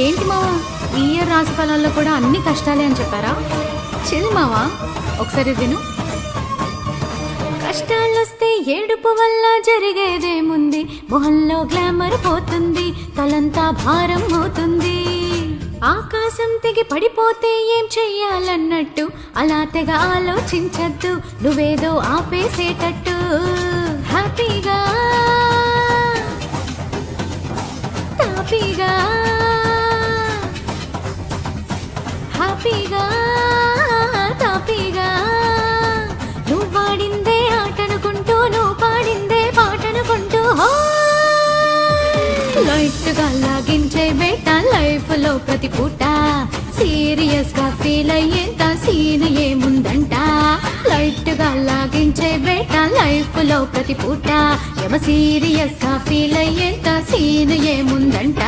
ఏంటి మావా, ఈ ఇయర్ రాశి ఫలాల్లో కూడా అన్ని కష్టాలే అని చెప్పారా? చిల్ మావా, ఒకసారి విను. కష్టాలొస్తే ఏడుపు వల్ల జరిగేదేముంది, మొహంలో గ్లామర్ పోతుంది, తలంతా భారం అవుతుంది. ఆకాశం తెగి పడిపోతే ఏం చెయ్యాలన్నట్టు అలా తెగ ఆలోచించద్దు, నువ్వేదో ఆపేసేటట్టు. హ్యాపీగా హ్యాపీగా హ్యాపీగా తాపీగా నువ్వు వాడిందే ఆటనుకుంటూ, నువ్వు పాడిందే పాటనుకుంటూ లైట్ గా లాగించే బేట లైఫ్ లో ప్రతి పూట. సీరియస్ గా ఫీల్ అయ్యేంత సీన్ ఏముందంట, లైట్ గా లాగించే బేట లైఫ్ లో ప్రతి పూట. ఎమ సీరియస్ గా ఫీల్ అయ్యేంత సీన్ ఏముందంట.